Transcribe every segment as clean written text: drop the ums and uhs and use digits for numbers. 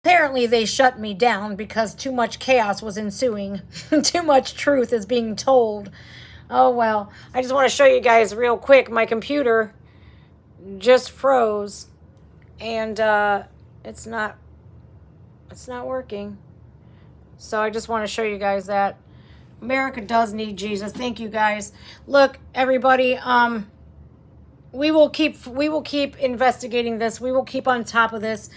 Apparently, they shut me down because too much chaos was ensuing. Too much truth is being told. Oh, well. I just want to show you guys real quick. My computer just froze. And it's not working. So I just want to show you guys that. America does need Jesus. Thank you, guys. Look, everybody, we will keep investigating this. We will keep on top of this.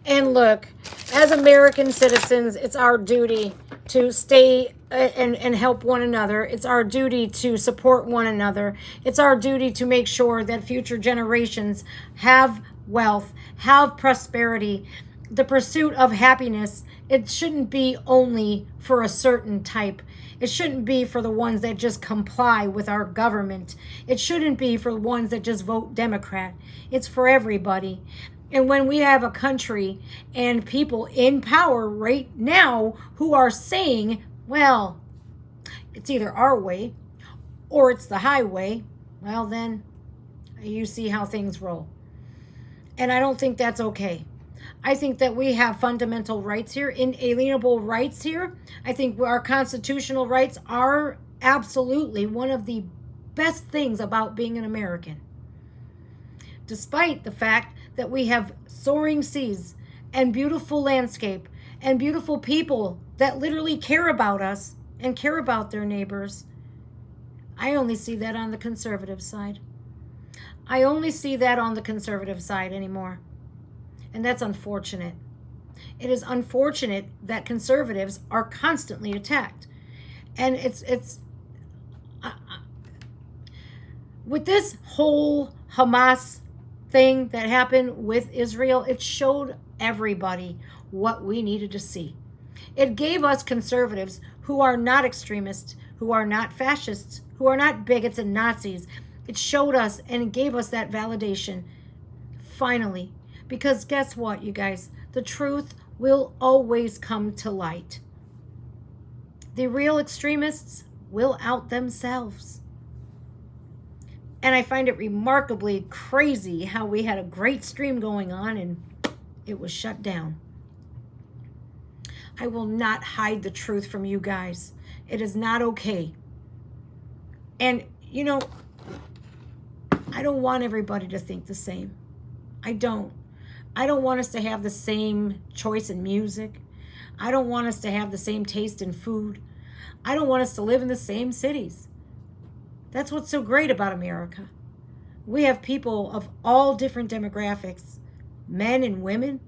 And look, as American citizens, it's our duty to stay and help one another. It's our duty to support one another. It's our duty to make sure that future generations have wealth, have prosperity. The pursuit of happiness, it shouldn't be only for a certain type. It shouldn't be for the ones that just comply with our government. It shouldn't be for the ones that just vote Democrat. It's for everybody. And when we have a country and people in power right now who are saying, well, it's either our way or it's the highway, well, then you see how things roll. And I don't think that's okay. I think that we have fundamental rights here, inalienable rights here. I think our constitutional rights are absolutely one of the best things about being an American. Despite the fact that we have soaring seas and beautiful landscape and beautiful people that literally care about us and care about their neighbors, I only see that on the conservative side. I only see that on the conservative side anymore. And that's unfortunate. It is unfortunate that conservatives are constantly attacked. And it's with this whole Hamas thing that happened with Israel, it showed everybody what we needed to see. It gave us conservatives who are not extremists, who are not fascists, who are not bigots and Nazis. It showed us and it gave us that validation, finally. Because guess what, you guys? The truth will always come to light. The real extremists will out themselves. And I find it remarkably crazy how we had a great stream going on and it was shut down. I will not hide the truth from you guys. It is not okay. And, you know, I don't want everybody to think the same. I don't. I don't want us to have the same choice in music. I don't want us to have the same taste in food. I don't want us to live in the same cities. That's what's so great about America. We have people of all different demographics, men and women,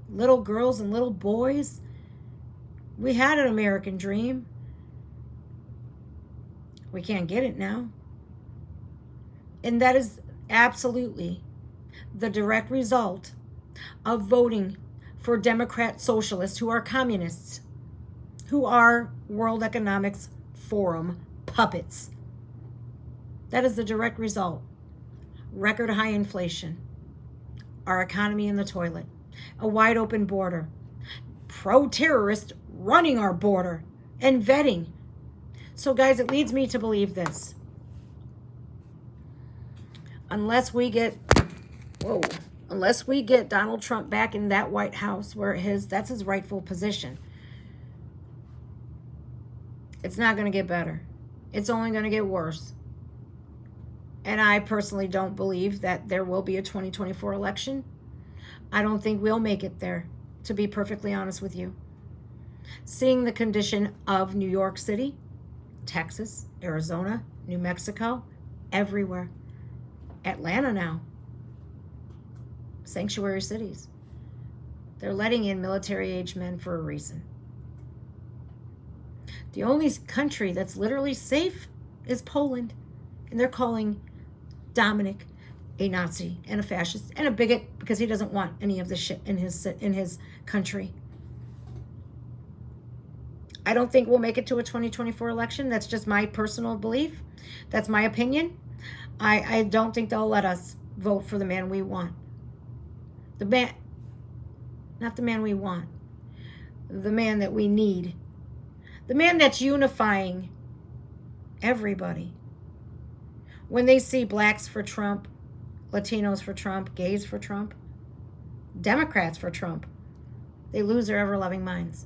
little girls and little boys. We had an American dream. We can't get it now. And that is absolutely the direct result of voting for Democrat socialists who are communists, who are World Economic Forum puppets. That is the direct result. Record high inflation, our economy in the toilet, a wide open border, pro-terrorist running our border and vetting. So guys, it leads me to believe this. Unless we get Donald Trump back in that White House where that's his rightful position, it's not going to get better. It's only going to get worse. And I personally don't believe that there will be a 2024 election. I don't think we'll make it there, to be perfectly honest with you. Seeing the condition of New York City, Texas, Arizona, New Mexico, everywhere. Atlanta now. Sanctuary cities. They're letting in military-age men for a reason. The only country that's literally safe is Poland. And they're calling Dominic a Nazi and a fascist and a bigot because he doesn't want any of this shit in his country. I don't think we'll make it to a 2024 election. That's just my personal belief. That's my opinion. I don't think they'll let us vote for the man we want. Not the man we want. The man that we need. The man that's unifying everybody. When they see blacks for Trump, Latinos for Trump, gays for Trump, Democrats for Trump, they lose their ever-loving minds.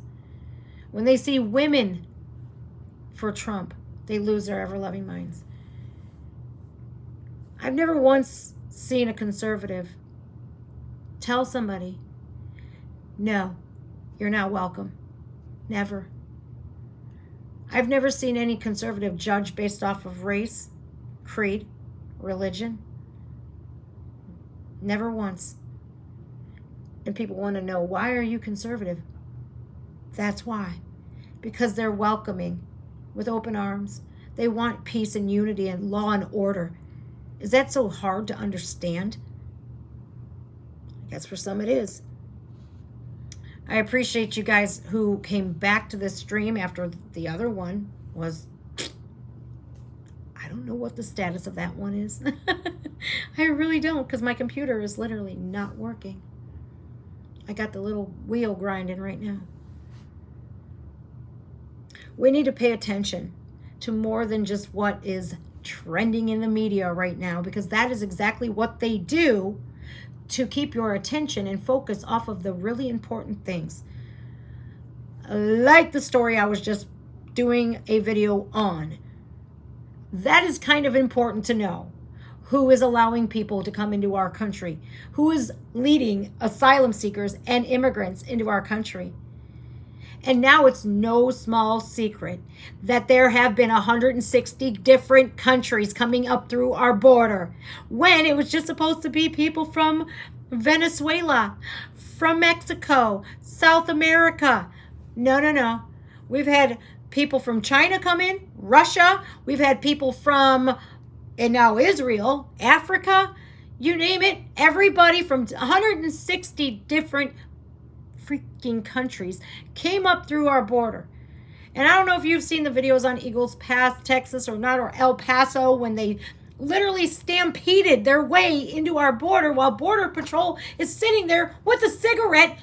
When they see women for Trump, they lose their ever-loving minds. I've never once seen a conservative tell somebody, no, you're not welcome. Never. I've never seen any conservative judge based off of race, creed, religion. Never once. And people want to know, why are you conservative? That's why. Because they're welcoming with open arms. They want peace and unity and law and order. Is that so hard to understand? I guess for some it is. I appreciate you guys who came back to this stream after the other one was, I don't know what the status of that one is. I really don't, because my computer is literally not working. I got the little wheel grinding right now. We need to pay attention to more than just what is trending in the media right now, because that is exactly what they do to keep your attention and focus off of the really important things. Like the story I was just doing a video on. That is kind of important to know. Who is allowing people to come into our country? Who is leading asylum seekers and immigrants into our country? And now it's no small secret that there have been 160 different countries coming up through our border, when it was just supposed to be people from Venezuela, from Mexico, South America. No. We've had people from China come in, Russia. We've had people from, and now Israel, Africa, you name it. Everybody from 160 different freaking countries came up through our border. And I don't know if you've seen the videos on Eagles Pass, Texas or not, or El Paso, when they literally stampeded their way into our border while Border Patrol is sitting there with a cigarette.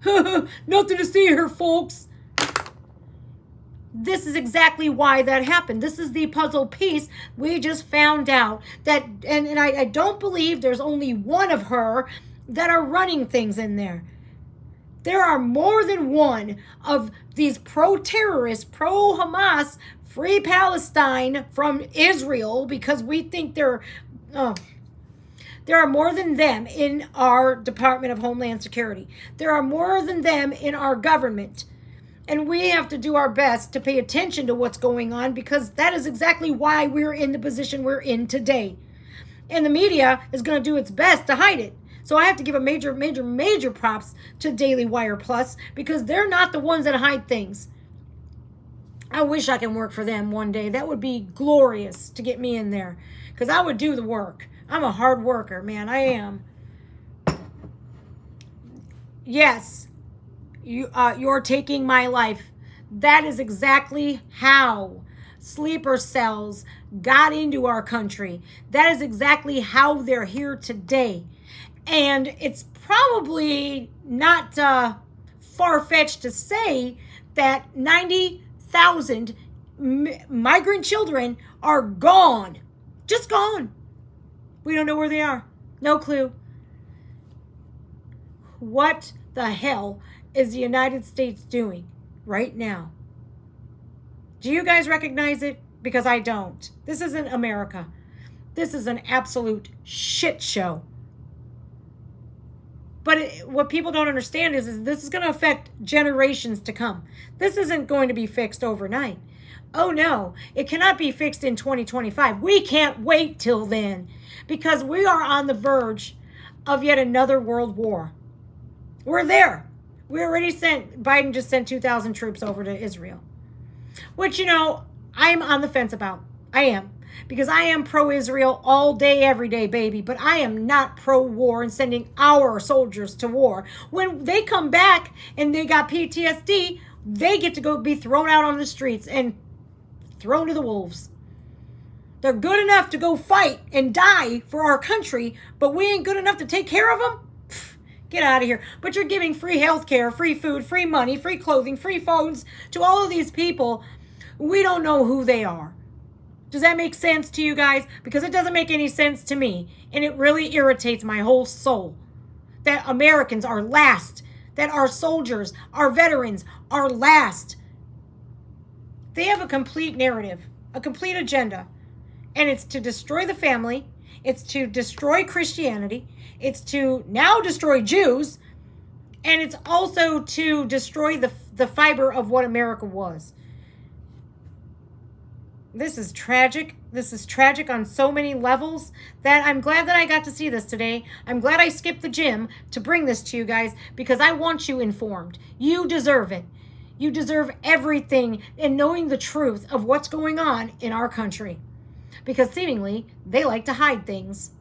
Nothing to see here, folks. This is exactly why that happened. This is the puzzle piece. We just found out that, and I don't believe there's only one of her that are running things in there. There are more than one of these pro-terrorist, pro-Hamas, free Palestine from Israel, because we think there are more than them in our Department of Homeland Security. There are more than them in our government. And we have to do our best to pay attention to what's going on, because that is exactly why we're in the position we're in today. And the media is going to do its best to hide it. So I have to give a major props to Daily Wire Plus, because they're not the ones that hide things. I wish I can work for them one day. That would be glorious to get me in there, because I would do the work. I'm a hard worker, man. I am. Yes, you're taking my life. That is exactly how sleeper cells got into our country. That is exactly how they're here today. And it's probably not far-fetched to say that 90,000 migrant children are gone. Just gone. We don't know where they are. No clue. What the hell is the United States doing right now? Do you guys recognize it? Because I don't. This isn't America. This is an absolute shit show. But what people don't understand is this is going to affect generations to come. This isn't going to be fixed overnight. Oh no, it cannot be fixed in 2025. We can't wait till then, because we are on the verge of yet another world war. We're there. We already Biden just sent 2,000 troops over to Israel, which, I'm on the fence about. I am. Because I am pro-Israel all day, every day, baby. But I am not pro-war and sending our soldiers to war. When they come back and they got PTSD, they get to go be thrown out on the streets and thrown to the wolves. They're good enough to go fight and die for our country, but we ain't good enough to take care of them? Get out of here. But you're giving free health care, free food, free money, free clothing, free phones to all of these people. We don't know who they are. Does that make sense to you guys? Because it doesn't make any sense to me. And it really irritates my whole soul that Americans are last that our soldiers, our veterans are last. They have a complete narrative, a complete agenda, and it's to destroy the family. It's to destroy Christianity. It's to now destroy Jews. And it's also to destroy the fiber of what America was. This is tragic. This is tragic on so many levels that I'm glad that I got to see this today. I'm glad I skipped the gym to bring this to you guys because I want you informed. You deserve it. You deserve everything in knowing the truth of what's going on in our country. Because seemingly, they like to hide things.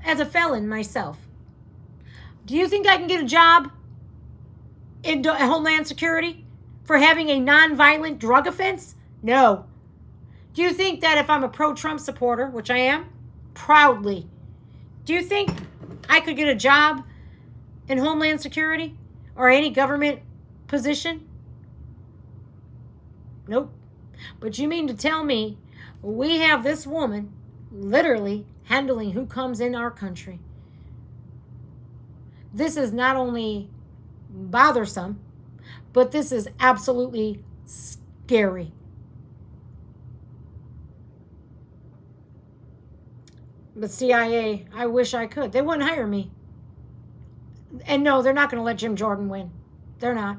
As a felon myself, do you think I can get a job in Homeland Security for having a nonviolent drug offense? No. Do you think that if I'm a pro-Trump supporter, which I am, proudly, do you think I could get a job in Homeland Security or any government position? Nope. But you mean to tell me we have this woman literally handling who comes in our country? This is not only bothersome, but this is absolutely scary. But CIA, I wish I could. They wouldn't hire me. And no, they're not going to let Jim Jordan win. They're not.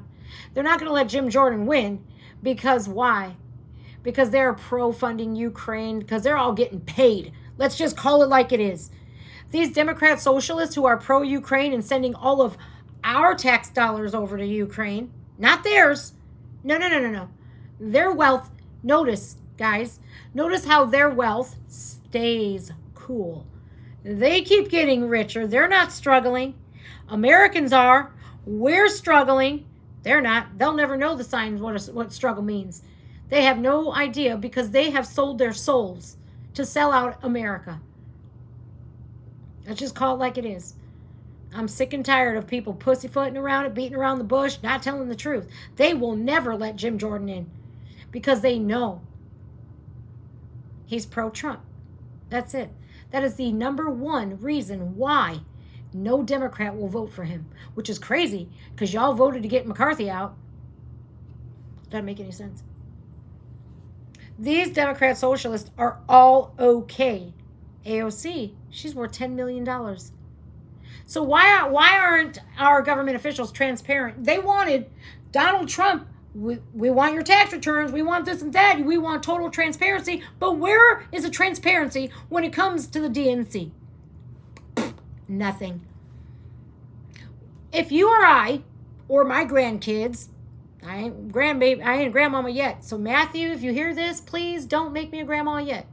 They're not going to let Jim Jordan win because why? Because they're pro-funding Ukraine, because they're all getting paid. Let's just call it like it is. These Democrat socialists who are pro-Ukraine and sending all of our tax dollars over to Ukraine, not theirs. No. Their wealth, notice, guys, notice how their wealth stays cool. They keep getting richer. They're not struggling. Americans are. We're struggling. They're not. They'll never know the signs what struggle means. They have no idea because they have sold their souls to sell out America. Let's just call it like it is. I'm sick and tired of people pussyfooting around it, beating around the bush, not telling the truth. They will never let Jim Jordan in because they know he's pro-Trump. That's it. That is the number one reason why no Democrat will vote for him, which is crazy because y'all voted to get McCarthy out. Doesn't make any sense. These Democrat socialists are all okay. AOC, she's worth $10 million. So why aren't our government officials transparent? They wanted Donald Trump. We want your tax returns. We want this and that. We want total transparency. But where is the transparency when it comes to the DNC? Nothing. If you or I, or my grandkids, I ain't a grandmama yet. So Matthew, if you hear this, please don't make me a grandma yet.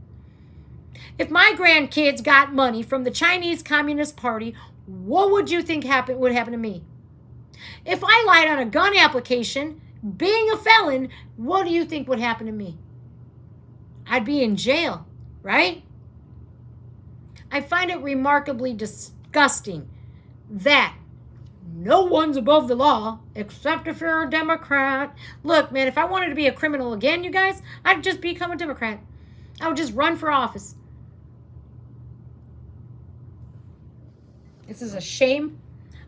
If my grandkids got money from the Chinese Communist Party, what would you think would happen to me? If I lied on a gun application, being a felon, what do you think would happen to me? I'd be in jail, right? I find it remarkably disgusting that no one's above the law except if you're a Democrat. Look, man, if I wanted to be a criminal again, you guys, I'd just become a Democrat. I would just run for office. This is a shame.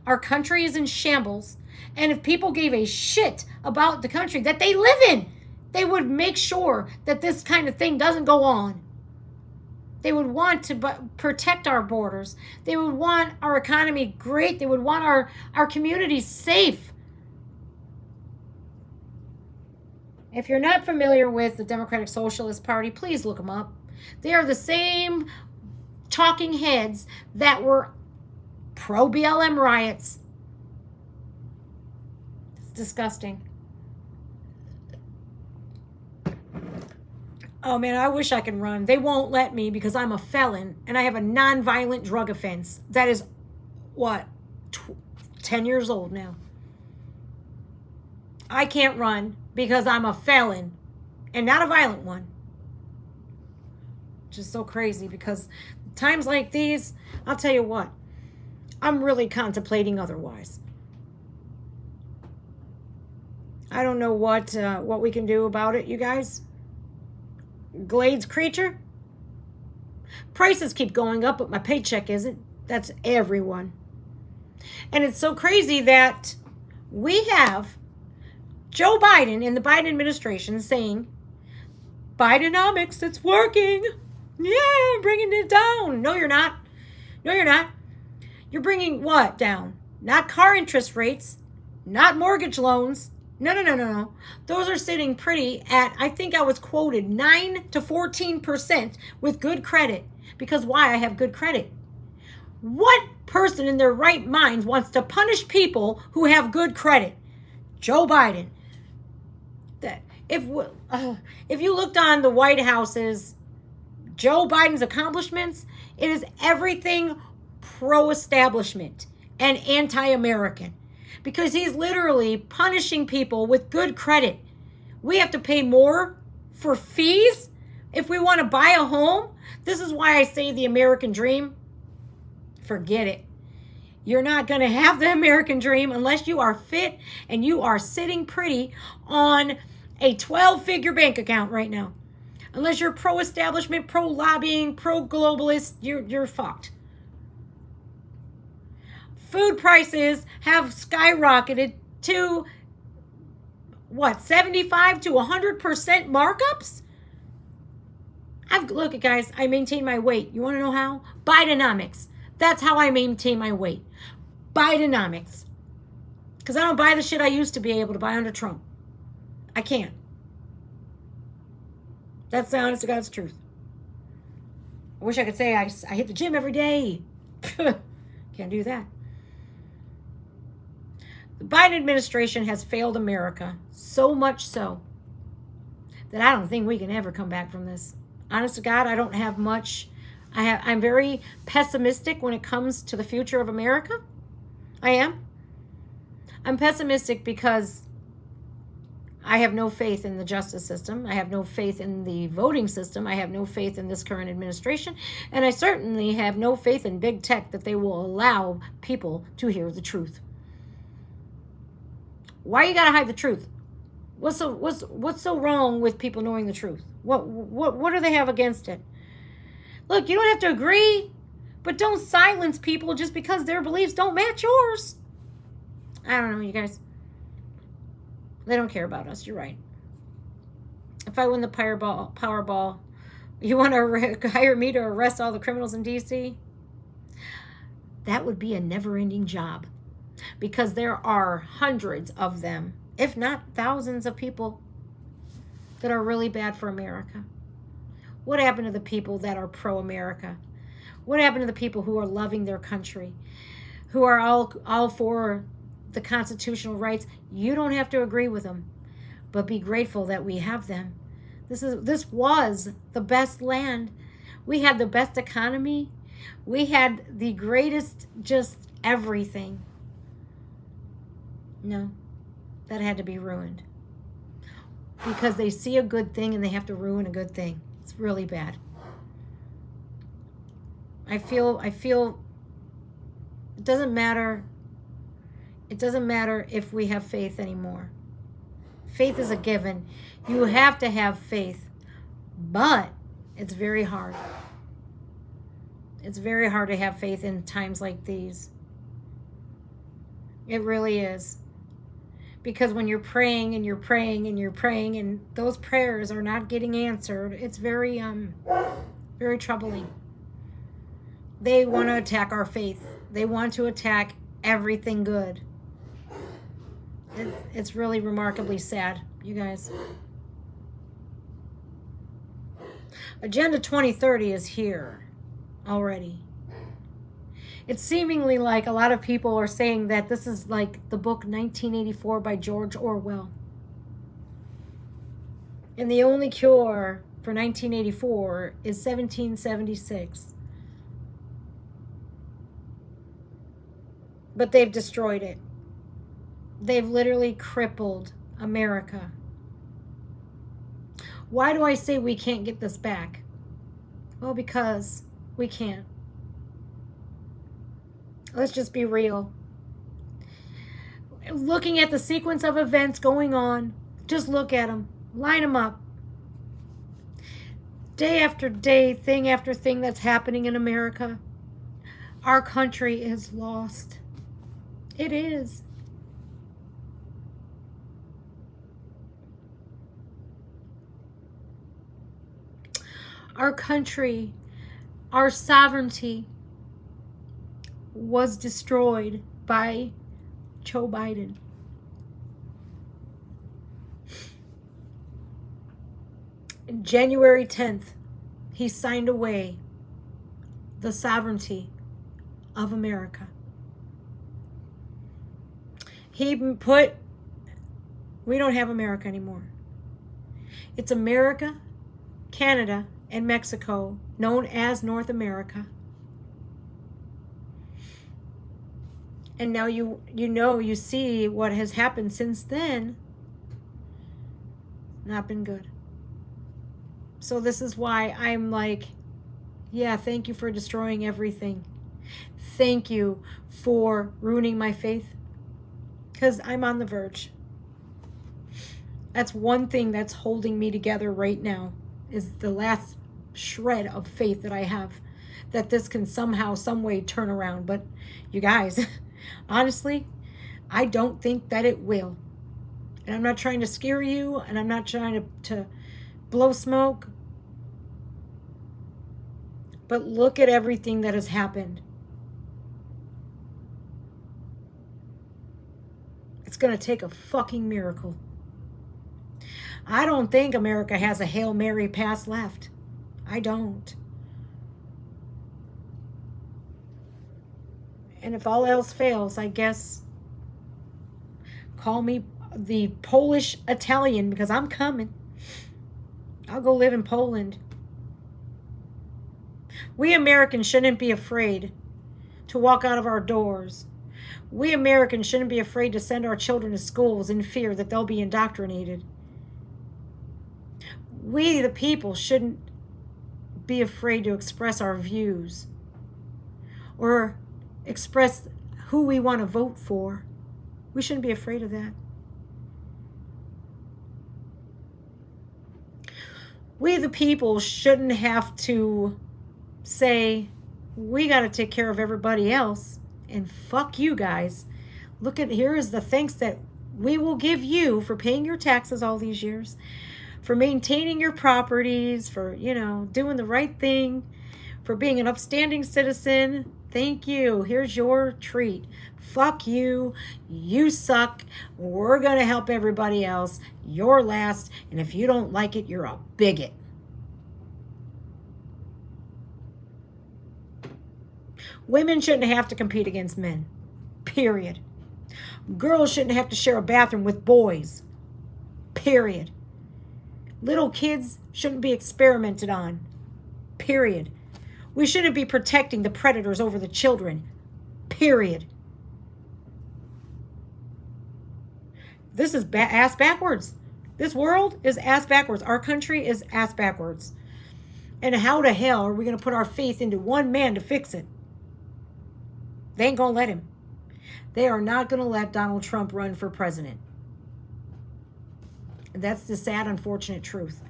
Our country is in shambles. And if people gave a shit about the country that they live in, they would make sure that this kind of thing doesn't go on. They would want to protect our borders. They would want our economy great. They would want our communities safe. If you're not familiar with the Democratic Socialist Party, please look them up. They are the same talking heads that were pro-BLM riots. It's disgusting. Oh man, I wish I could run. They won't let me because I'm a felon and I have a non-violent drug offense. That is, 10 years old now. I can't run because I'm a felon and not a violent one. Just so crazy because times like these, I'll tell you what, I'm really contemplating otherwise. I don't know what we can do about it, you guys. Glades creature? Prices keep going up, but my paycheck isn't. That's everyone. And it's so crazy that we have Joe Biden in the Biden administration saying, Bidenomics, it's working. Yeah, I'm bringing it down. No, you're not. No, you're not. You're bringing what down? Not car interest rates, not mortgage loans. No. Those are sitting pretty at, I think I was quoted, 9 to 14% with good credit. Because why? I have good credit. What person in their right mind wants to punish people who have good credit? Joe Biden. If you looked on the White House's Joe Biden's accomplishments, it is everything pro-establishment and anti-American, because he's literally punishing people with good credit. We have to pay more for fees if we want to buy a home. This is why I say the American dream, forget it. You're not going to have the American dream unless you are fit and you are sitting pretty on a 12-figure bank account right now. Unless you're pro-establishment, pro-lobbying, pro-globalist, you're fucked. Food prices have skyrocketed to, 75 to 100% markups? Look, guys, I maintain my weight. You want to know how? Bidenomics. That's how I maintain my weight. Bidenomics. Because I don't buy the shit I used to be able to buy under Trump. I can't. That's the honest to God's truth. I wish I could say I hit the gym every day. Can't do that. The Biden administration has failed America so much so that I don't think we can ever come back from this. Honest to God, I don't have much. I'm very pessimistic when it comes to the future of America. I am. I'm pessimistic because I have no faith in the justice system. I have no faith in the voting system. I have no faith in this current administration. And I certainly have no faith in big tech that they will allow people to hear the truth. Why you gotta hide the truth? What's so wrong with people knowing the truth? What do they have against it? Look, you don't have to agree, but don't silence people just because their beliefs don't match yours. I don't know, you guys. They don't care about us. You're right. If I win the Powerball, you want to hire me to arrest all the criminals in D.C.? That would be a never-ending job, because there are hundreds of them, if not thousands of people that are really bad for America. What happened to the people that are pro-America? What happened to the people who are loving their country, who are all for the constitutional rights? You don't have to agree with them, but be grateful that we have them. This was the best land. We had the best economy. We had the greatest just everything. No, that had to be ruined. Because they see a good thing and they have to ruin a good thing. It's really bad. I feel it doesn't matter. It doesn't matter if we have faith anymore. Faith is a given. You have to have faith. But it's very hard. It's very hard to have faith in times like these. It really is. Because when you're praying and you're praying and you're praying and those prayers are not getting answered, it's very troubling. They want to attack our faith. They want to attack everything good. It's really remarkably sad, you guys. Agenda 2030 is here already. It's seemingly like a lot of people are saying that this is like the book 1984 by George Orwell. And the only cure for 1984 is 1776. But they've destroyed it. They've literally crippled America. Why do I say we can't get this back? Well, because we can't. Let's just be real. Looking at the sequence of events going on, just look at them. Line them up. Day after day, thing after thing that's happening in America. Our country is lost. It is. Our country, our sovereignty was destroyed by Joe Biden. January 10th, he signed away the sovereignty of America. He put, we don't have America anymore. It's America, Canada, and Mexico, known as North America. And now you see what has happened since then. Not been good. So this is why I'm like, yeah, thank you for destroying everything. Thank you for ruining my faith. Because I'm on the verge. That's one thing that's holding me together right now, is the last shred of faith that I have, that this can somehow, some way turn around. But you guys, honestly, I don't think that it will. And I'm not trying to scare you, and I'm not trying to blow smoke. But look at everything that has happened. It's going to take a fucking miracle. I don't think America has a Hail Mary pass left. I don't. And if all else fails, I guess call me the Polish Italian, because I'm coming. I'll go live in Poland. We Americans shouldn't be afraid to walk out of our doors. We Americans shouldn't be afraid to send our children to schools in fear that they'll be indoctrinated. We, the people, shouldn't be afraid to express our views or express who we want to vote for. We shouldn't be afraid of that. We, the people, shouldn't have to say, we got to take care of everybody else, and fuck you guys. Look at, here is the thanks that we will give you for paying your taxes all these years, for maintaining your properties, for, doing the right thing, for being an upstanding citizen. Thank you. Here's your treat. Fuck you. You suck. We're going to help everybody else. You're last. And if you don't like it, you're a bigot. Women shouldn't have to compete against men. Period. Girls shouldn't have to share a bathroom with boys. Period. Little kids shouldn't be experimented on. Period. We shouldn't be protecting the predators over the children. Period. This is ass backwards. This world is ass backwards. Our country is ass backwards. And how the hell are we going to put our faith into one man to fix it? They ain't going to let him. They are not going to let Donald Trump run for president. And that's the sad, unfortunate truth.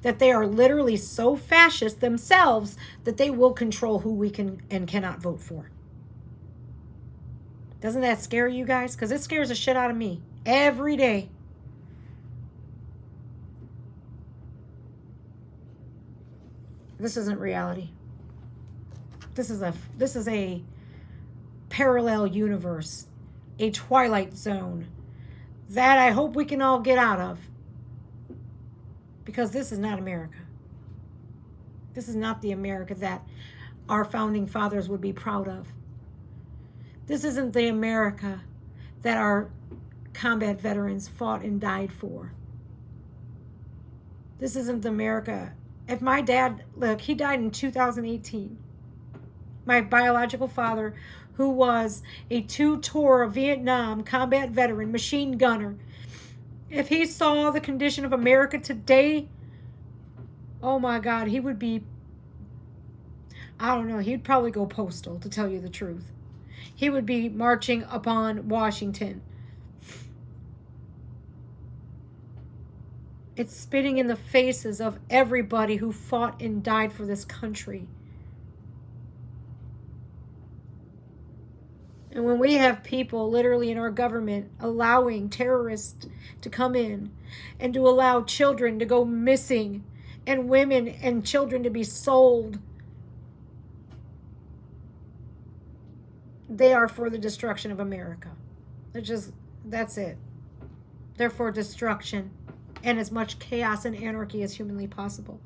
That they are literally so fascist themselves that they will control who we can and cannot vote for. Doesn't that scare you guys? Because it scares the shit out of me every day. This isn't reality. This is a parallel universe, a twilight zone that I hope we can all get out of, because this is not America. This is not the America that our founding fathers would be proud of. This isn't the America that our combat veterans fought and died for. This isn't the America. If my dad, look, he died in 2018. My biological father, who was a two-tour Vietnam combat veteran, machine gunner. If he saw the condition of America today, oh my God, he would be, I don't know, he'd probably go postal, to tell you the truth. He would be marching upon Washington. It's spitting in the faces of everybody who fought and died for this country. And when we have people literally in our government allowing terrorists to come in and to allow children to go missing and women and children to be sold, they are for the destruction of America. That's it. They're for destruction and as much chaos and anarchy as humanly possible.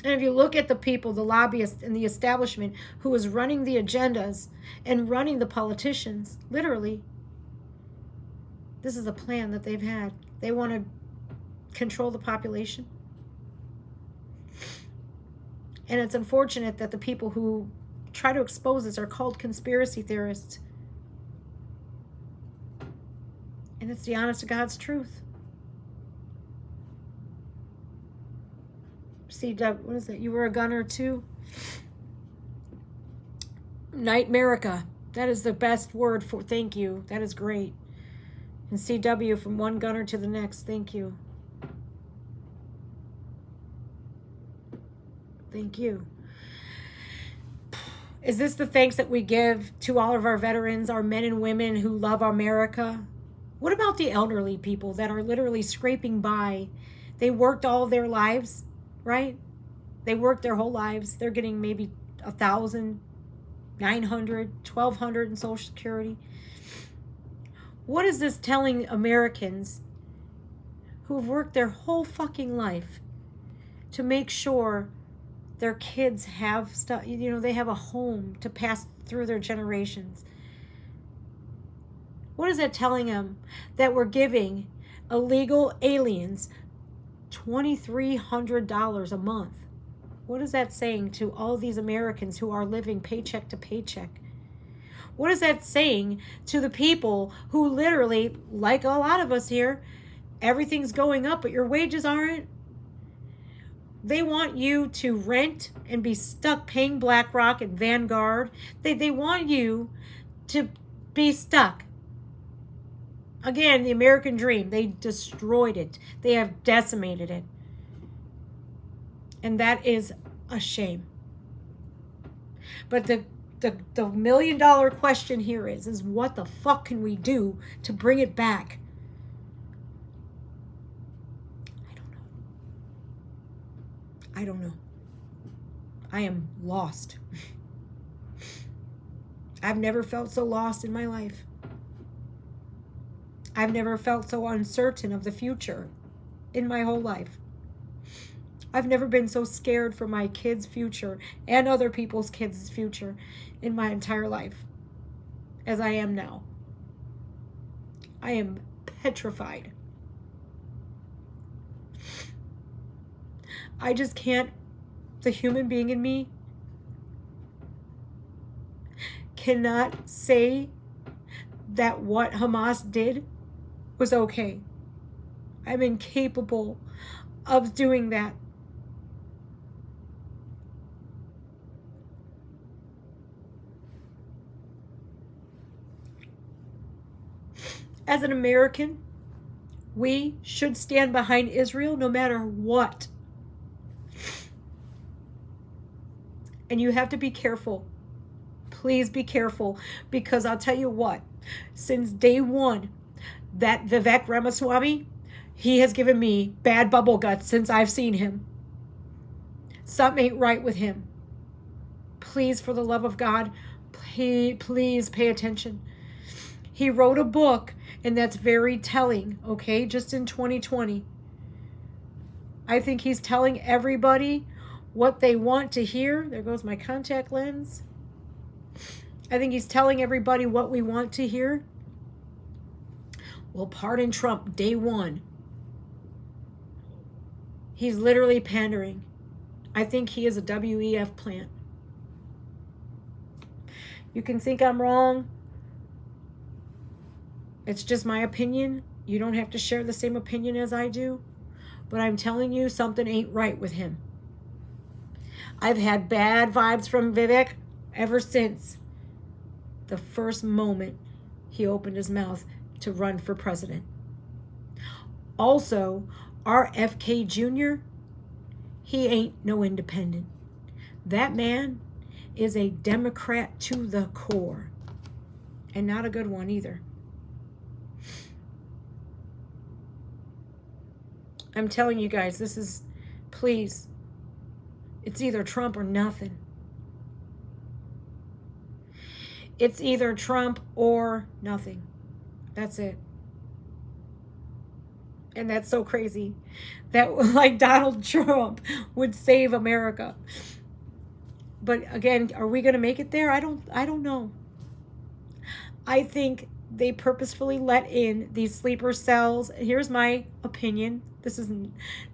And if you look at the people, the lobbyists and the establishment who is running the agendas and running the politicians, literally, this is a plan that they've had. They want to control the population. And it's unfortunate that the people who try to expose this are called conspiracy theorists. And it's the honest to God's truth. See, what is it? You were a gunner too? Nightmerica. That is the best word for thank you. That is great. And CW, from one gunner to the next. Thank you. Thank you. Is this the thanks that we give to all of our veterans, our men and women who love America? What about the elderly people that are literally scraping by? They worked all their lives, right? They worked their whole lives. They're getting maybe $1,000, $900, $1,200 in Social Security. What is this telling Americans who've worked their whole fucking life to make sure their kids have stuff, they have a home to pass through their generations? What is that telling them? That we're giving illegal aliens $2,300 a month. What is that saying to all these Americans who are living paycheck to paycheck? What is that saying to the people who literally, like a lot of us here, everything's going up, but your wages aren't? They want you to rent and be stuck paying BlackRock and Vanguard. They want you to be stuck. Again, the American dream, they destroyed it. They have decimated it. And that is a shame. But the $1 million question here is what the fuck can we do to bring it back? I don't know. I am lost. I've never felt so lost in my life. I've never felt so uncertain of the future in my whole life. I've never been so scared for my kids' future and other people's kids' future in my entire life as I am now. I am petrified. I just can't, the human being in me cannot say that what Hamas did was okay. I'm incapable of doing that. As an American, we should stand behind Israel no matter what. And you have to be careful. Please be careful, because I'll tell you what, since day one, that Vivek Ramaswamy, he has given me bad bubble guts since I've seen him. Something ain't right with him. Please, for the love of God, please pay attention. He wrote a book, and that's very telling, okay, just in 2020. I think he's telling everybody what they want to hear. There goes my contact lens. I think he's telling everybody what we want to hear. Well, pardon Trump, day one. He's literally pandering. I think he is a WEF plant. You can think I'm wrong. It's just my opinion. You don't have to share the same opinion as I do. But I'm telling you, something ain't right with him. I've had bad vibes from Vivek ever since the first moment he opened his mouth to run for president. Also, RFK Jr., he ain't no independent. That man is a Democrat to the core. and not a good one either. I'm telling you guys, this is, please, it's either Trump or nothing. It's either Trump or nothing. That's it. And that's so crazy that like Donald Trump would save America. But again, are we going to make it there? I don't know. I think they purposefully let in these sleeper cells. Here's my opinion. This is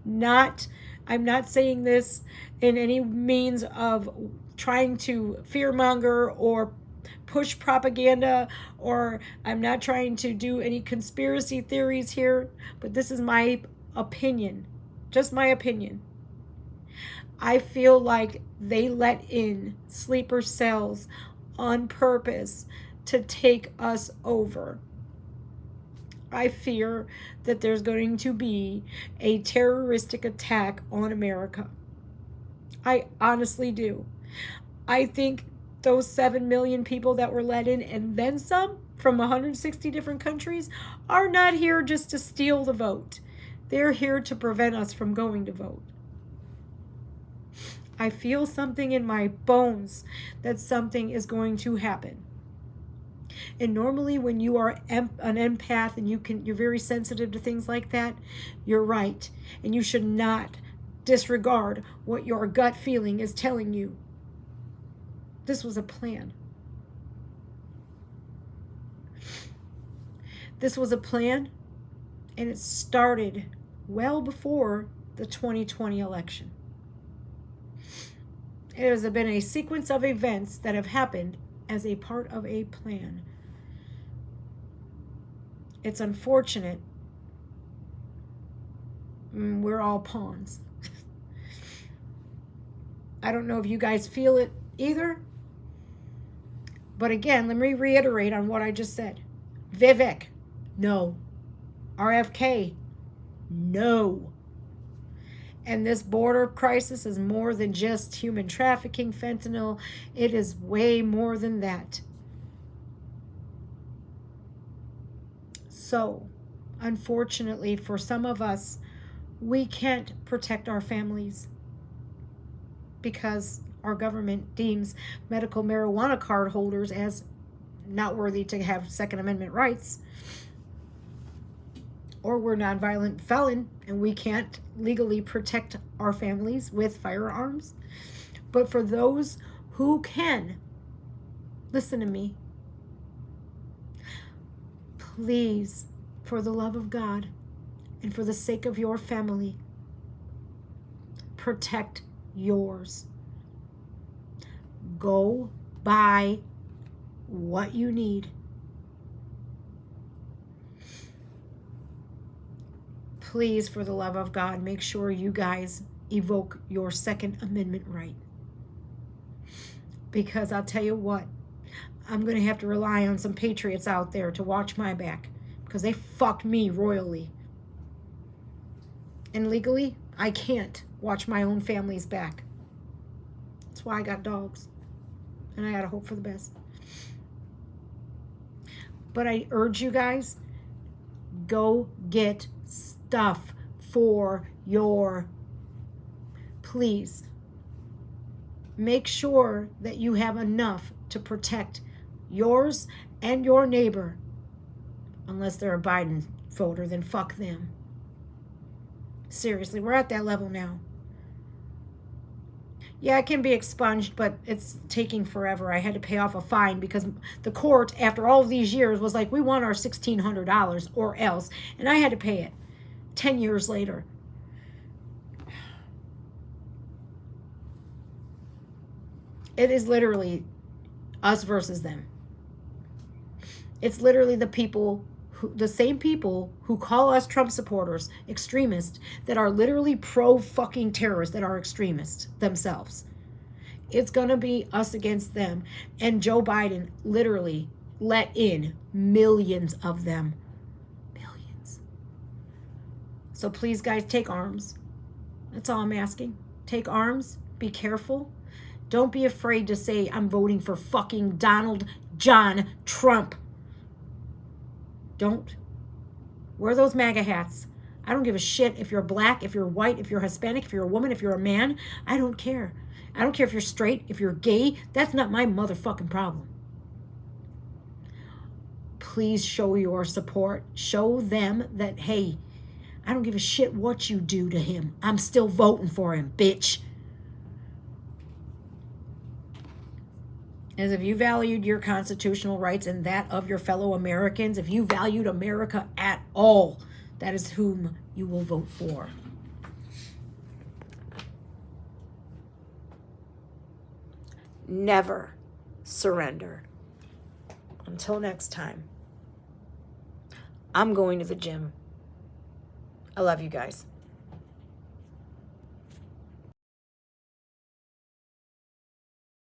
not, I'm not saying this in any means of trying to fearmonger or push propaganda, or I'm not trying to do any conspiracy theories here, but this is my opinion. Just my opinion. I feel like they let in sleeper cells on purpose to take us over. I fear that there's going to be a terroristic attack on America. I honestly do. I think those 7 million people that were let in and then some from 160 different countries are not here just to steal the vote. They're here to prevent us from going to vote. I feel something in my bones that something is going to happen. And normally when you are an empath and you're very sensitive to things like that, you're right. And you should not disregard what your gut feeling is telling you. This was a plan. This was a plan, and it started well before the 2020 election. It has been a sequence of events that have happened as a part of a plan. It's unfortunate. We're all pawns. I don't know if you guys feel it either. But again, let me reiterate on what I just said. Vivek, no. RFK, no. And this border crisis is more than just human trafficking, fentanyl. It is way more than that. So, unfortunately, for some of us, we can't protect our families because our government deems medical marijuana card holders as not worthy to have Second Amendment rights. Or we're nonviolent felon and we can't legally protect our families with firearms. But for those who can, listen to me. Please, for the love of God and for the sake of your family, protect yours. Go buy what you need. Please, for the love of God, make sure you guys evoke your Second Amendment right. Because I'll tell you what, I'm going to have to rely on some patriots out there to watch my back because they fucked me royally. And legally, I can't watch my own family's back. That's why I got dogs. And I got to hope for the best. But I urge you guys, go get stuff for your, please. Make sure that you have enough to protect yours and your neighbor. Unless they're a Biden voter, then fuck them. Seriously, we're at that level now. Yeah, it can be expunged, but it's taking forever. I had to pay off a fine because the court, after all of these years, was like, we want our $1,600 or else. And I had to pay it 10 years later. It is literally us versus them. It's literally the people, the same people who call us Trump supporters extremists that are literally pro-fucking terrorists that are extremists themselves. It's going to be us against them. And Joe Biden literally let in millions of them. Millions. So please, guys, take arms. That's all I'm asking. Take arms. Be careful. Don't be afraid to say, I'm voting for fucking Donald John Trump. Don't. Wear those MAGA hats. I don't give a shit if you're black, if you're white, if you're Hispanic, if you're a woman, if you're a man. I don't care. I don't care if you're straight, if you're gay. That's not my motherfucking problem. Please show your support. Show them that, hey, I don't give a shit what you do to him. I'm still voting for him, bitch. As if you valued your constitutional rights and that of your fellow Americans, if you valued America at all, that is whom you will vote for. Never surrender. Until next time, I'm going to the gym. I love you guys.